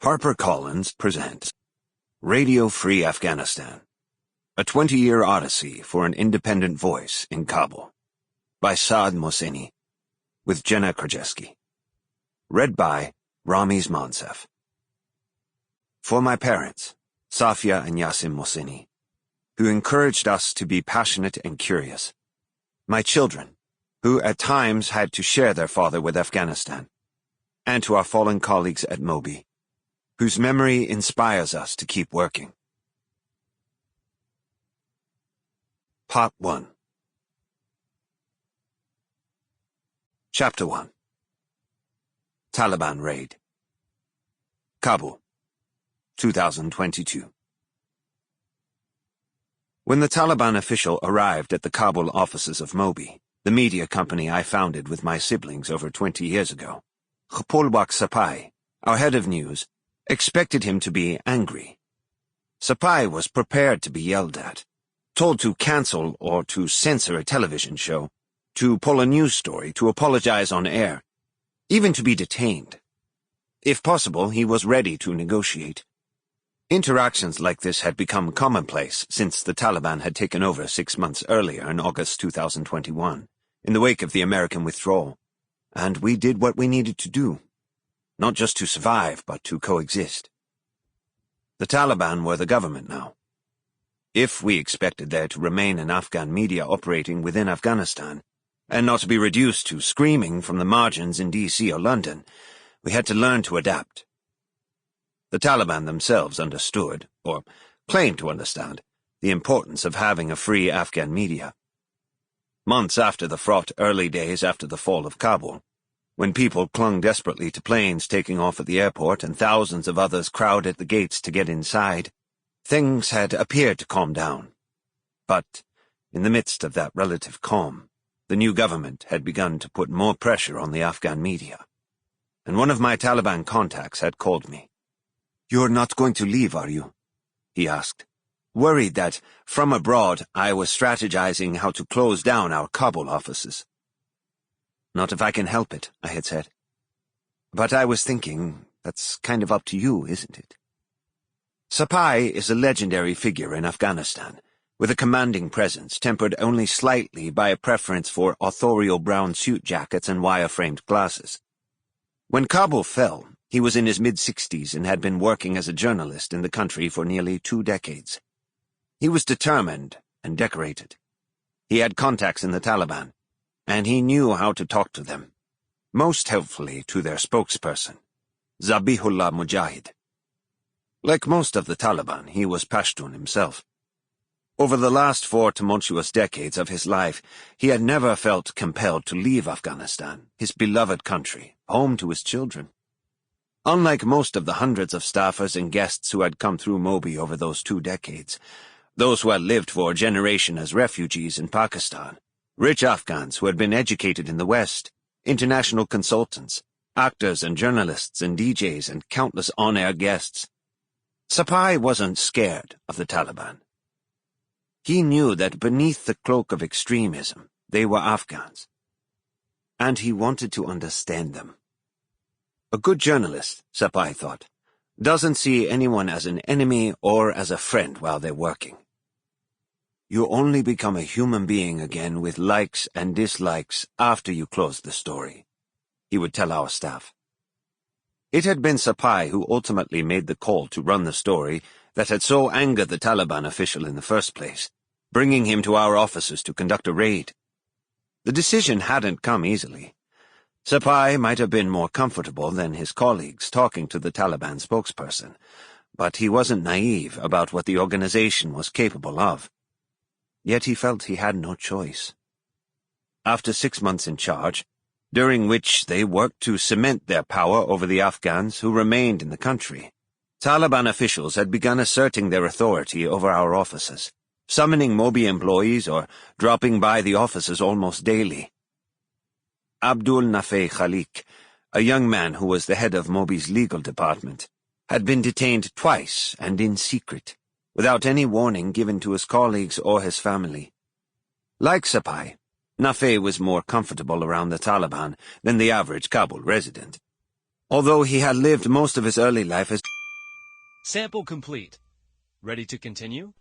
HarperCollins presents Radio Free Afghanistan, a 20-year odyssey for an independent voice in Kabul, by Saad Mohseni, with Jenna Krajeski. Read by Ramiz Monsef. For my parents, Safia and Yasim Mohseni, who encouraged us to be passionate and curious. My children, who at times had to share their father with Afghanistan. And to our fallen colleagues at Moby, whose memory inspires us to keep working. Part 1. Chapter 1. Taliban Raid. Kabul, 2022. When the Taliban official arrived at the Kabul offices of Moby, the media company I founded with my siblings over 20 years ago, Khpolwak Sapai, our head of news, expected him to be angry. Sapai was prepared to be yelled at, told to cancel or to censor a television show, to pull a news story, to apologize on air, even to be detained. If possible, he was ready to negotiate. Interactions like this had become commonplace since the Taliban had taken over 6 months earlier in August 2021, in the wake of the American withdrawal, and we did what we needed to do. Not just to survive, but to coexist. The Taliban were the government now. If we expected there to remain an Afghan media operating within Afghanistan, and not to be reduced to screaming from the margins in DC or London, we had to learn to adapt. The Taliban themselves understood, or claimed to understand, the importance of having a free Afghan media. Months after the fraught early days after the fall of Kabul, when people clung desperately to planes taking off at the airport and thousands of others crowded the gates to get inside, things had appeared to calm down. But, in the midst of that relative calm, the new government had begun to put more pressure on the Afghan media. And one of my Taliban contacts had called me. "You're not going to leave, are you?" he asked, worried that, from abroad, I was strategizing how to close down our Kabul offices. "Not if I can help it," I had said. "But I was thinking, that's kind of up to you, isn't it?" Sapai is a legendary figure in Afghanistan, with a commanding presence tempered only slightly by a preference for authorial brown suit jackets and wire-framed glasses. When Kabul fell, he was in his mid-60s and had been working as a journalist in the country for nearly 2 decades. He was determined and decorated. He had contacts in the Taliban, and he knew how to talk to them, most helpfully to their spokesperson, Zabihullah Mujahid. Like most of the Taliban, he was Pashtun himself. Over the last 4 tumultuous decades of his life, he had never felt compelled to leave Afghanistan, his beloved country, home to his children. Unlike most of the hundreds of staffers and guests who had come through Moby over those 2 decades, those who had lived for a generation as refugees in Pakistan, rich Afghans who had been educated in the West, international consultants, actors and journalists and DJs and countless on-air guests, Sapai wasn't scared of the Taliban. He knew that beneath the cloak of extremism, they were Afghans. And he wanted to understand them. A good journalist, Sapai thought, doesn't see anyone as an enemy or as a friend while they're working. You only become a human being again with likes and dislikes after you close the story, he would tell our staff. It had been Sapai who ultimately made the call to run the story that had so angered the Taliban official in the first place, bringing him to our offices to conduct a raid. The decision hadn't come easily. Sapai might have been more comfortable than his colleagues talking to the Taliban spokesperson, but he wasn't naive about what the organization was capable of. Yet he felt he had no choice. After 6 months in charge, during which they worked to cement their power over the Afghans who remained in the country, Taliban officials had begun asserting their authority over our offices, summoning Moby employees or dropping by the offices almost daily. Abdul Nafeh Khalik, a young man who was the head of Moby's legal department, had been detained twice and in secret, without any warning given to his colleagues or his family. Like Sapai, Nafeh was more comfortable around the Taliban than the average Kabul resident. Although he had lived most of his early life as Sample complete. Ready to continue?